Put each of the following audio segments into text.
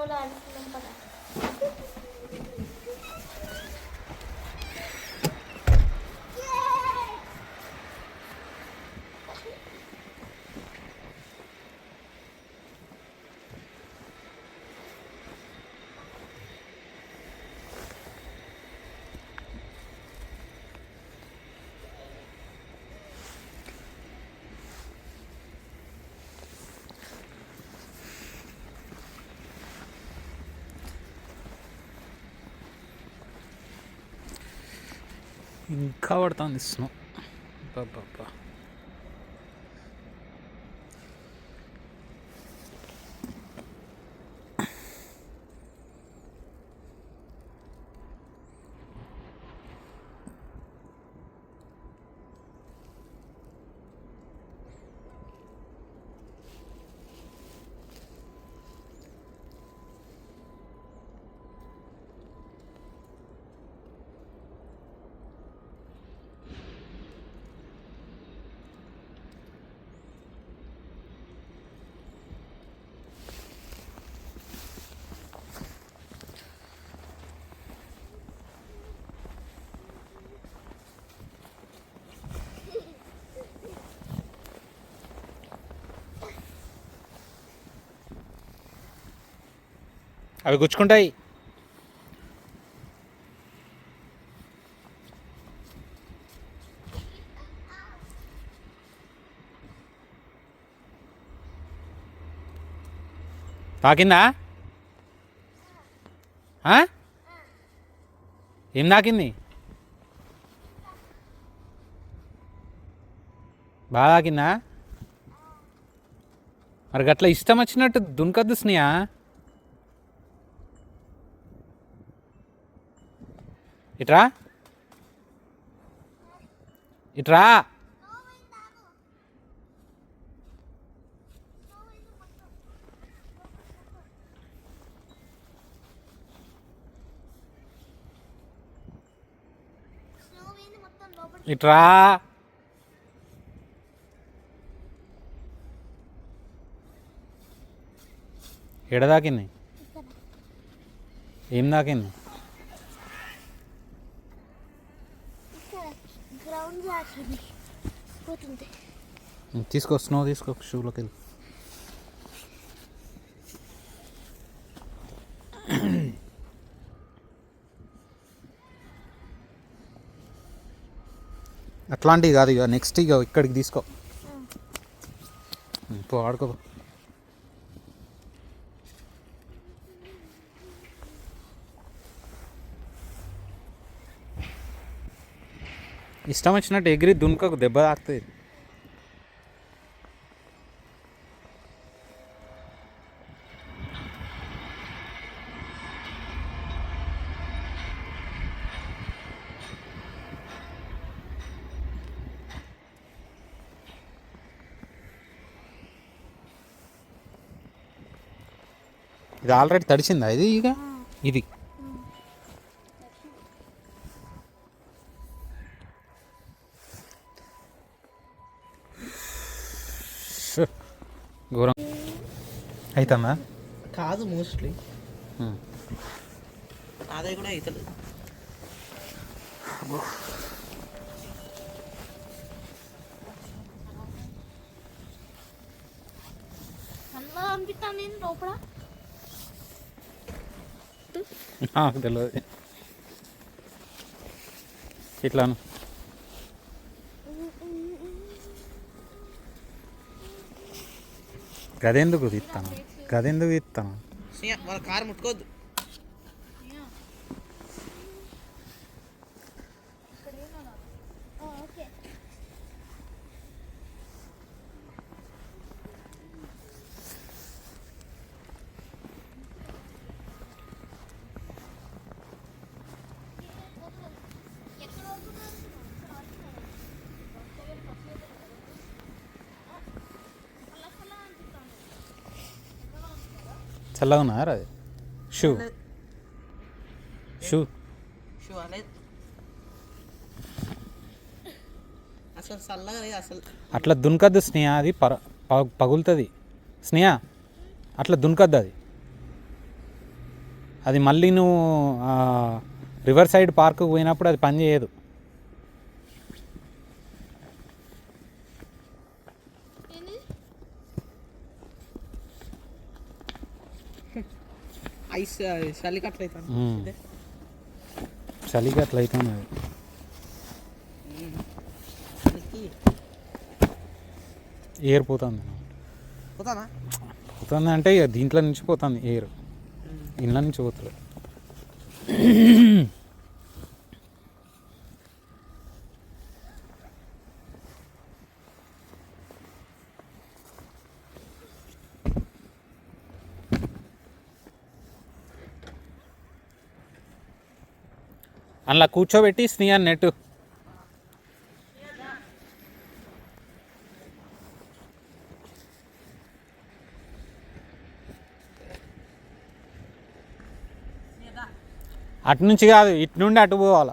కాలువలో ఆడుకున్నాం కదా. ఇంకా పడుతుంది స్నో. బాబా అవి గుచ్చుకుంటాయి. తాకిందా? ఏం తాకింది? బాగా తాకిందా? మరి గట్లా ఇష్టం వచ్చినట్టు దునకద్దు స్నేహ. ఇట్రా ఇట్రా. ఇట్రా. ఎడ తాకింది? ఏం తాకింది? తీసుకో, స్నో తీసుకో, షూలోకి వెళ్ళి. అట్లాంటివి కాదు, ఇక నెక్స్ట్ ఇక ఇక్కడికి తీసుకో, పో ఆడుకో. ఇష్టం వచ్చినట్టు ఎగిరి దున్కకు, దెబ్బ తాకుతుంది. ఇది ఆల్రెడీ తడిచిందా ఇది? ఇక ఇది ఘోరం అవుతుందా? కాదు, మోస్ట్లీ అదే కూడా అవుతుంది. అనిపిస్తాను నేను లోపల. నాకు తెలియదు. ఇట్లాను గదెందుకు తీస్తాను, గదెందుకు తీస్తాను? వాళ్ళ కారు ముట్టుకోవద్దు. చల్లగా ఉన్నారా? అది షూ షూ షూ అనేది అసలు చల్లగా లేదు అసలు. అట్లా దునకద్దు స్నేహ, అది పగులుతుంది స్నేహ, అట్లా దునకద్దు అది. అది మళ్ళీ నువ్వు రివర్ సైడ్ పార్క్కి పోయినప్పుడు అది పని చేయదు. ఐస్ చలికి అట్లా అవుతాను. చలికి అట్లా అవుతుంది అది. ఎయిర్ పోతుంది పోతానా పోతుంది అంటే ఇక దీంట్లో నుంచి పోతుంది ఎయిర్, ఇంట్లో నుంచి పోతుంది. అందులో కూర్చోబెట్టి స్నేహ నెట్ అటు నుంచి కాదు, ఇటు నుండి అటు పోవాలి.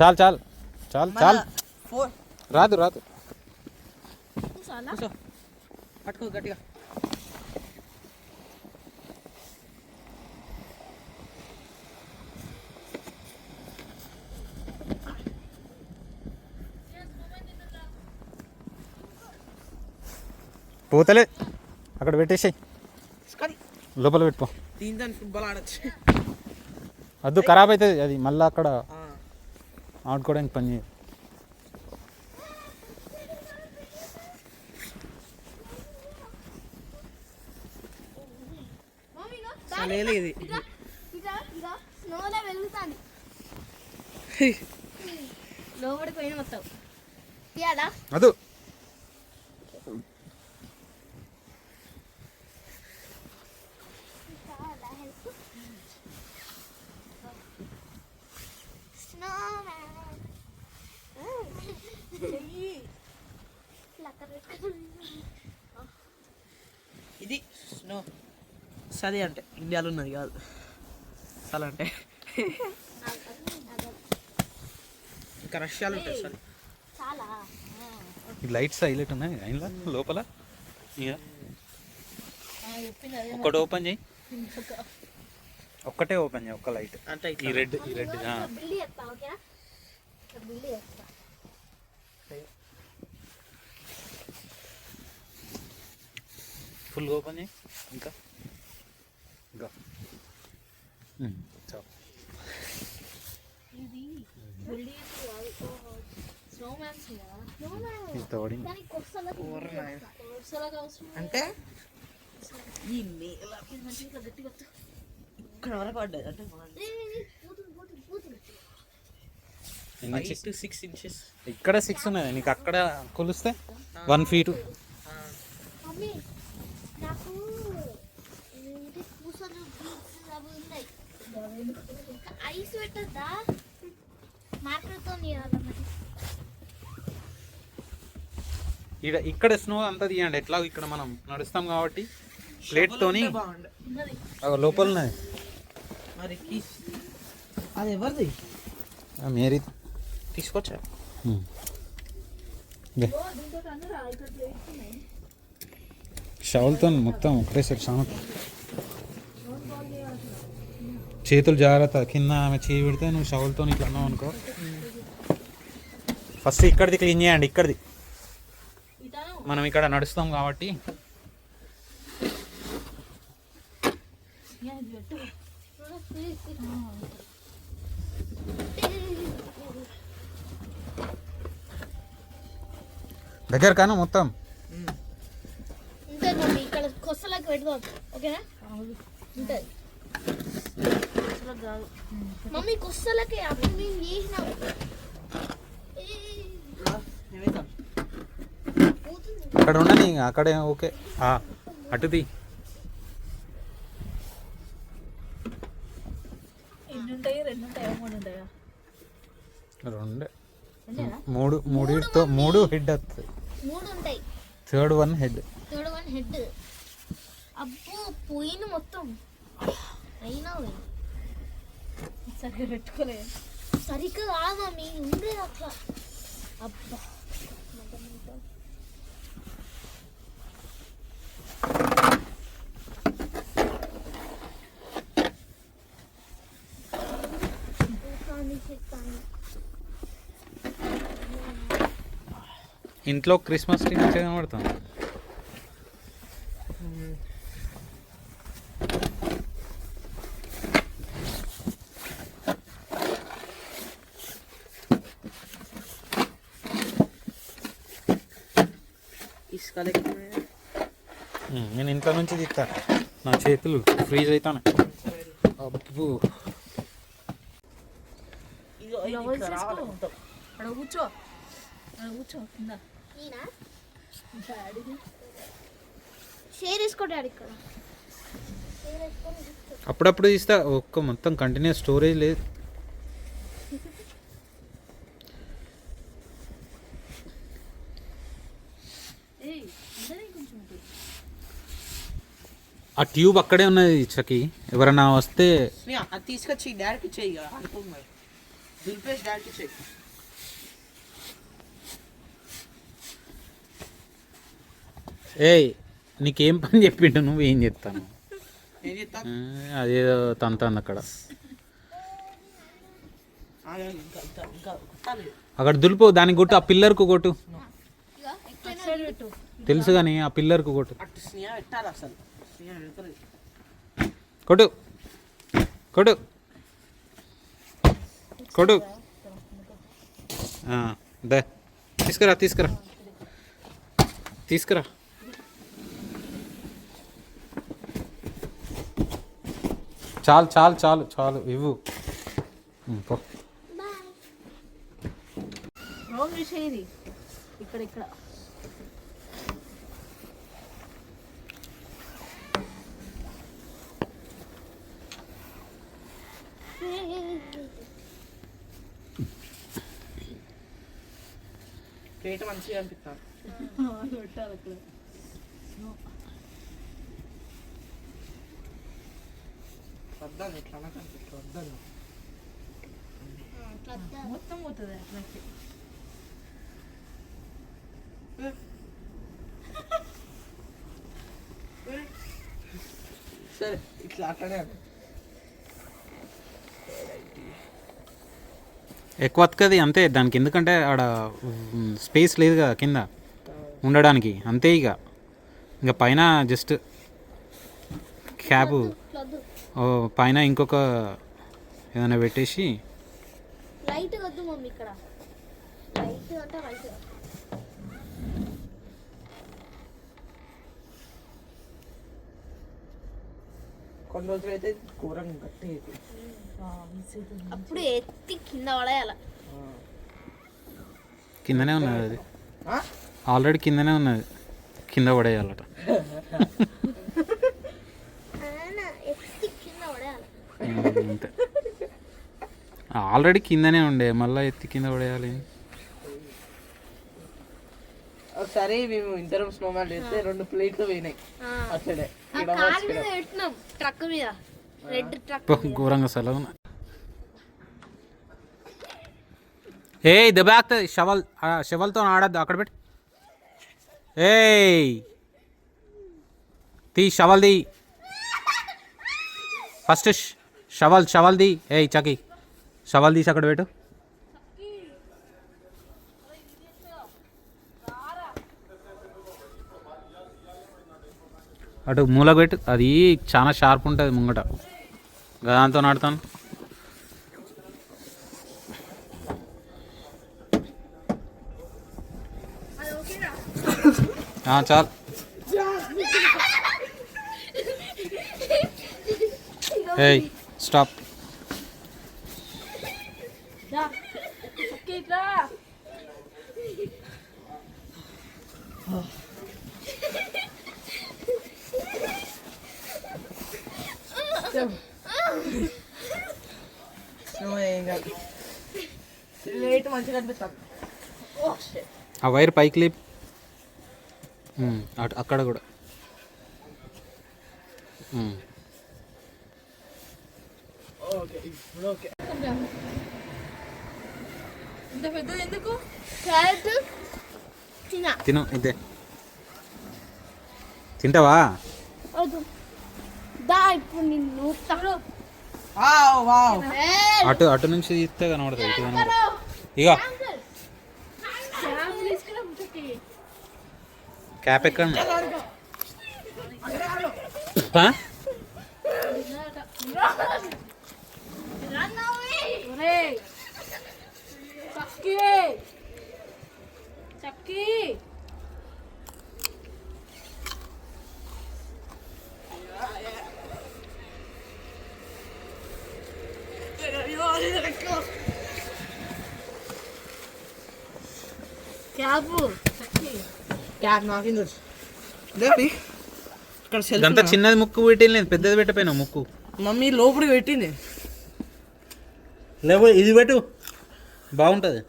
చాలు చాలు చాలు చాలు, రాదు రాదు. పట్టుకో గట్టిగా. పోతలే, అక్కడ పెట్టేసాయి, లోపల పెట్టుకో. దీంతో ఫుట్బాల్ ఆడచ్చు. వద్దు, ఖరాబ్ అవుతుంది అది, మళ్ళీ అక్కడ ఆడుకోవడానికి పని చేయదు. ఇది లోపలికి పోయిన మొత్తం అదు ఇది స్నో. సది అంటే ఇండియాలో ఉన్నది కాదు, సల్ అంటే ఇంకా రష్యాలో ఉంటుంది సది. ఈ లైట్స్ హైలైట్ ఉన్నాయి అయినా లోపల. ఇక ఒక్కటి ఓపెన్ చేయి, ఒక్కటే ఓపెన్ చేయి, ఒక్క లైట్ అంటే ఈ రెడ్, ఈ రెడ్ ఫుల్ ఓపెన్ చేయి. ఇంకా ఇంకా చాలు. ఇంత పడింది అంటే ఈ నేల ఇక్కడ వరకు పడ్డది. అంటే 5 to 6 inches. ఇక్కడ 6 ఉన్నది, నీకు అక్కడ కొలిస్తే 1 feet. ఇక్కడ స్నో అంతా తీయండి. ఎట్లా ఇక్కడ మనం నడుస్తాం కాబట్టి ప్లేట్ తోని లోపల ఉన్నది. మరి అది ఎవరిది? మేరీ తీసుకొచ్చా. షవల్తో మొత్తం ఒకటేసారి సామత. చేతులు జాగ్రత్త, కింద ఆమె చేయి పెడితే నువ్వు షవల్తో ఇట్లా అన్నావు అనుకో. ఫస్ట్ ఇక్కడిది క్లీన్ చేయండి, ఇక్కడిది. మనం ఇక్కడ నడుస్తాం కాబట్టి దగ్గర కాను మొత్తం. ఇక్కడ కొస్తలకు పెట్టుకో, ఓకేనా? ఉంటుంది మమ్మీ కొస్తలకి అప్పుడు మేము చేసినాం. అక్కడ ఉండని, అక్కడే ఓకే. అటుది రెండే, మూడితో 3 హెడ్ వస్తుంది. 3 ఉంటాయి. Third one head. అబ్బో పోయిన మొత్తం అయినా సరిగ్గా పెట్టుకోలేదు. సరిగ్గా కాదా మీ ఉండేది అట్లా. అబ్బా ఇంట్లో క్రిస్మస్ ట్రీ మంచిగా కనబడుతుంది. ఇసుకలే నేను ఇంట్లో నుంచి తీస్తా, నా చేతులు ఫ్రీజ్ అవుతాను. అబ్బో కూర్చో కూర్చో కింద. షేర్ వేసుకో డాడీ ఇక్కడ. అప్పుడప్పుడు తీస్తా, ఒక్క మొత్తం కంటిన్యూస్ స్టోరేజ్ లేదు. ఆ ట్యూబ్ అక్కడే ఉన్నది చకి, ఎవరన్నా వస్తే అది తీసుకొచ్చి డాడీకి చెయ్యి, ఆడుకోమని దులిపేసి డాడీకి చెయ్యి. ఏయ్ నీకేం పని చెప్పిండు, నువ్వు ఏం చెప్తాను? ఏం చెప్తాను? అదేదో తంతాను అక్కడ. అక్కడ దులుపు, దానికి కొట్టు, ఆ పిల్లర్కు కొట్టు. తెలుసు కానీ ఆ పిల్లర్కు కొట్టు. అటు స్నేహ పెట్టాలి అసలు, స్నేహ పెడతారు. కొట్టు కొట్టు కొట్టు. దా తీసుకురా తీసుకురా తీసుకురా. చాలు చాలు చాలు చాలు, ఇవ్వు. పో. ఇక్కడ ఇక్కడ పేట మంచిగా అనిపిస్తాను. పెట్టాలి అక్కడ. వద్దాను ఇట్లా కనిపిస్తుంది, వద్దాను మొత్తం పోతుంది అట్లకి. సరే ఇట్లా అట్లనే ఎక్కువ అతకది అంతే దానికి, ఎందుకంటే ఆడ స్పేస్ లేదు కదా కింద ఉండడానికి, అంతే. ఇక పైన జస్ట్ క్యాబ్ పైన ఇంకొక ఏదైనా పెట్టేసి. లైట్ వద్దు మమ్మీ ఇక్కడ, లైట్ అంటే లైట్. కొన్ని రోజులు అయితే ఘోరంగా గట్టి అయితే అప్పుడు ఎత్తి కింద పడేయాల. కిందనే ఉన్నది అది, ఆల్రెడీ కిందనే ఉన్నది, కింద పడేయాలట. ఎత్తి కింద పడేయాలి అంతే, ఆల్రెడీ కిందనే ఉండే, మళ్ళీ ఎత్తి కింద పడేయాలి. ఒకసారి మేము ఇద్దరం స్నోమ్యాన్ వేస్తే 2 ప్లేట్లు పోయినాయి అట్లనే. ట్రక్ మీద రెడ్ ట్రక్ ఘోరంగా సెలవు. ఏ దెబ్బ ఆగుతుంది, షవల్తో ఆడద్దు, అక్కడ పెట్టి. ఏయ్ తీ shovel the first, shovel the. ఏయ్ చకి షవల్ తీసి అక్కడ పెట్టు. అటు మూలకు పెట్టు, అది చాలా షార్ప్ ఉంటుంది ముంగట, దాంతో నాడుతాను. చాలు. ఏయ్ స్టాప్. లేట్ మంచిగా అనిపిస్తుంది. ఆ వైర్ పైకి లేపు, అటు అక్కడ కూడా. ఓకే ఇప్పుడు ఓకే. ఇంత పెద్దది ఎందుకు? క్యారెట్ తిను, ఇదే తింటావా? దా ఇప్పుడు నిన్ను అటు నుంచి తీస్తే కనబడుతుంది, ఇటు కనబడుతుంది. ఇక క్యాప్ ఎక్కడ చక్కి క్యాబు క్యాబ్ నాకింది డాడీ ఇక్కడ సెల్ఫ్ అంతా చిన్నది ముక్కు పెట్టలేదు, పెద్దది పెట్టపోయినావు ముక్కు. మమ్మీ లోపలికి పెట్టింది. లేవు ఇది పెట్టు, బాగుంటుంది.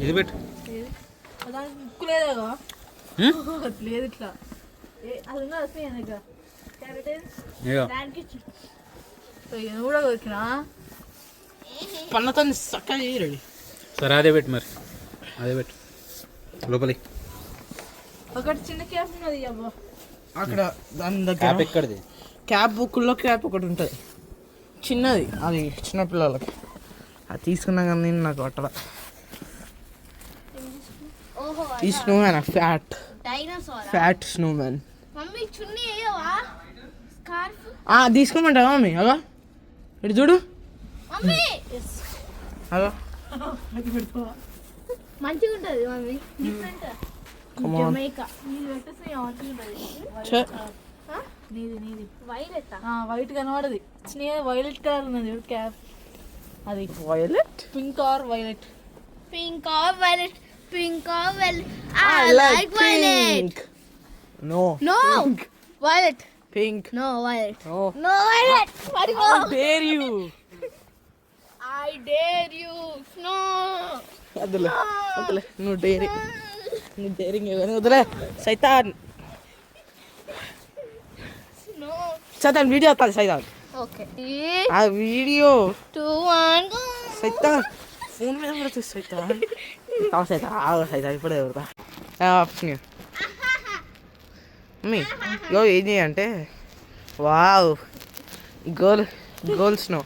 ఇది పెట్టు. దానికి ముక్కు లేదా లేదు ఇట్లా అది దానికి కూడా కొరికినా పన్నతో చక్కగా రెడీ. సరే అదే పెట్టు, మరి అదే పెట్టు లోపలి. ఒకటి చిన్న క్యాప్ ఉన్నది అబ్బా అక్కడ దాని క్యాప్ దగ్గర ఎక్కడిది? క్యాబ్ బుక్లో క్యాప్ ఒకటి ఉంటుంది చిన్నది, అది చిన్నపిల్లలకి. అది తీసుకున్నా కానీ నాకు పట్టదా. ఈ snowman fat fat snowman. Mummy చున్నీ వేయవా స్కార్ఫ్? తీసుకోమంటావా మమ్మీ? అలా ఇటు చూడు మమ్మీ అలా మంచిగా ఉంటుంది మమ్మీ, డిఫరెంట్. జమైకా నీది వైలెట్ వైట్ కనబడది, వైలెట్ కలర్ ఉన్నది క్యాప్. అది violet pink or violet, pink or violet, pink or violet. I like violet. No. No. Violet. Pink. No violet. No. No violet. How dare you? I dare you. No. వద్దులే వద్దులే, నువ్వు daring వదిలే. సైతాన్ No. సైతాన్ video వస్తుంది. సైతాన్ Okay. ఆ video 2, 1 go. సైతాన్ ఫోన్ మీద పడుతుంది. సైతాన్ సైతాన్ ఇప్పుడే ఎవరుతా మమ్మీ యో ఏది అంటే వావ్ గోల్ స్నో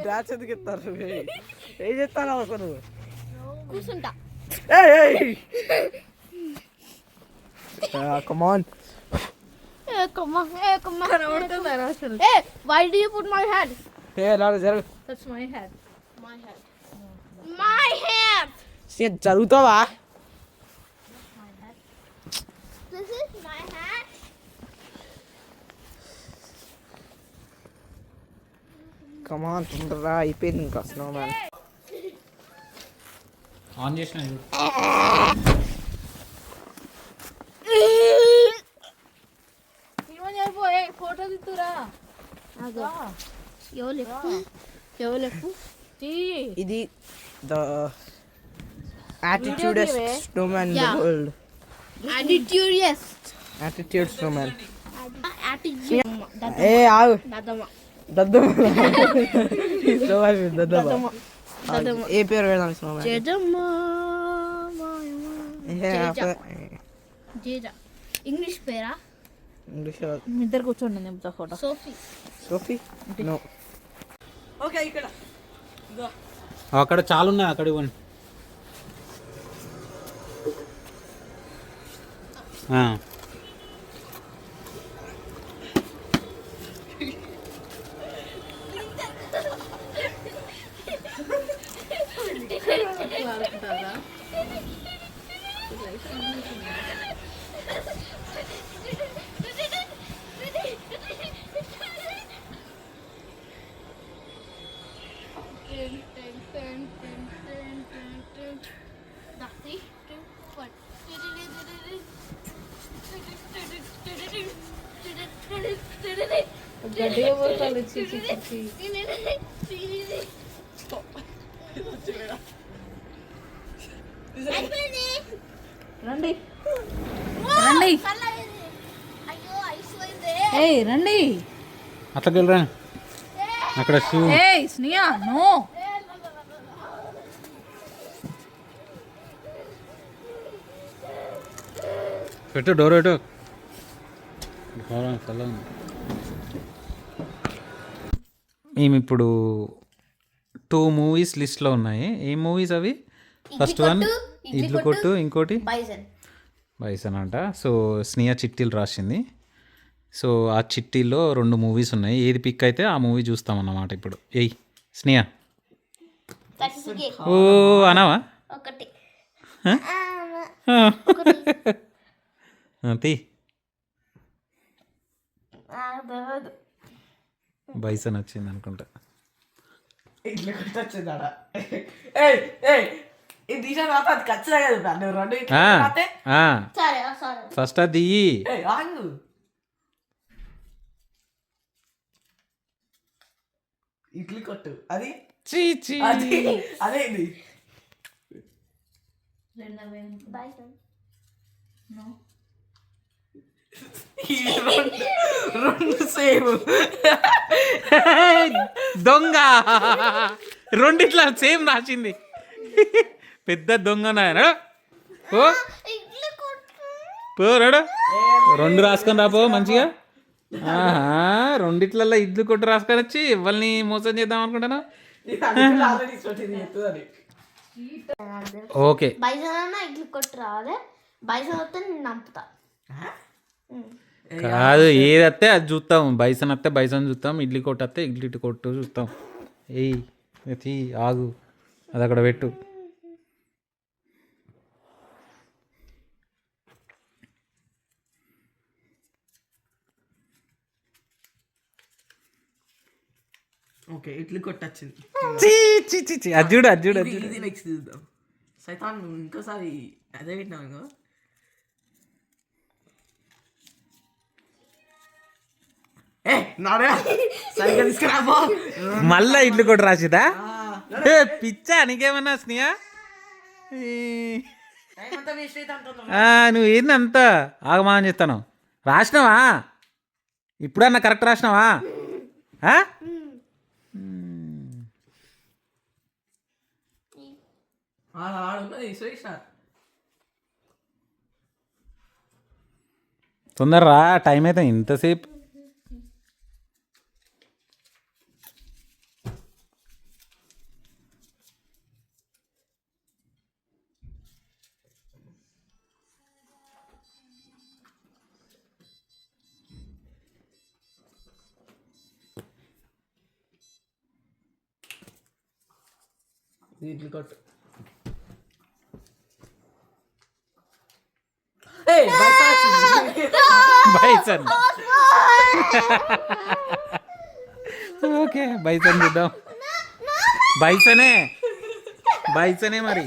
డాన్స్ ఎందుకు ఇస్తారు? ఏం చెప్తాను అసలు కూర్చుంటా. కమాన్ Come on. Hey, why do you put my head? జరుగు That's my head. My head. My head. జరుగుతావా? My head. This is my head. కమాన్ తొందరగా అయిపోయింది ఇంకా స్నో మ్యాన్. ఆన్ చేసిన ఫోటో తీస్తురా. ఎవరు ఇది the attitudest snowman in the world. Attitude snowman. ఏ ఆగు దద్దమ్మ. ఏ పేరు పెడదాం స్నోమ్యాన్? ఇంగ్లీష్ పేరా? ఇంగ్లీష్ ఇద్దరు కూర్చోండి నింపుతా ఫోటో. సోఫీ నో. ఓకే ఇక్కడ అక్కడ చాలా ఉన్నాయి, అక్కడ ఇవ్వండి. రండి రండి రండి అట్లకి వెళ్ళరా. అక్కడ షూ స్నియా నో. పెట్టు డోర్ పెట్టు. మేము ఇప్పుడు 2 మూవీస్ లిస్ట్లో ఉన్నాయి. ఏ మూవీస్ అవి? ఫస్ట్ వన్ ఇడ్లీ కొట్టు ఇంకోటి బైసన్. బైసన్ అంట. సో స్నేహ చిట్టీలు రాసింది. సో ఆ చిట్టీల్లో 2 మూవీస్ ఉన్నాయి. ఏది పిక్ అయితే ఆ మూవీ చూస్తామన్నమాట ఇప్పుడు. ఏయ్ స్నేహ ఓ అనవా ఒకటి తీ బైసన్ వచ్చింది అనుకుంటా. ఇట్లా కొట్టి వచ్చింది ఆడ. ఇది తీసిన తర్వాత అది ఖచ్చితంగా చెప్తాను. నువ్వు 2 ఇట్లా కొడితే సరే సరే ఫస్ట్ అది ఆగు. ఇడ్లీ కొట్టు అది అది అదే ఇది బైసన్. ఈ రెండు సేమ్. దొంగ రెండిట్లా సేమ్ రాసింది. పెద్ద దొంగ నాయన. ఓ ఇడ్లీ కొట్టు. పోరాడు 2 రాసుకొని రాపో మంచిగా. రెండిట్లలో ఇడ్లీ కొట్టు రాసుకొని వచ్చి ఎవరిని మోసం చేద్దాం అనుకుంటాను. ఓకే బైసన్ అన్న ఇడ్లీ కొట్టు రావాలి. బైసన్ వస్తే నేను నంపుతా. కాదు ఏది వస్తే అది చూస్తాం. బైసన్ వస్తే బైసన్ చూస్తాం, ఇడ్లీ కొట్టు వస్తే ఇడ్లీ కొట్టు చూస్తాం. ఏయ్ ఆగు అది అక్కడ పెట్టు. ఓకే ఇడ్లీ కొట్టొచ్చింది. అది చూడు అది చూడు. ఇది నెక్స్ట్ చూద్దాం. సైతాన్ ఇంకోసారి అదే పెట్టినాను. సరిగ్గా తీసుకురాబో. మళ్ళా ఇడ్లీ కొట్టు రాసిదా పిచ్చా నీకేమన్నా స్నేహ? నువ్వు ఏంది అంత ఆగమానం చేస్తాను. రాసినావా ఇప్పుడన్నా కరెక్ట్ రాసినావా? తొందరరా టైం అయితే ఇంతసేపు. ఇడ్లీ కొట్టు. బైసన్ ఓకే బైసన్ చూద్దాం. బైసనే మరి.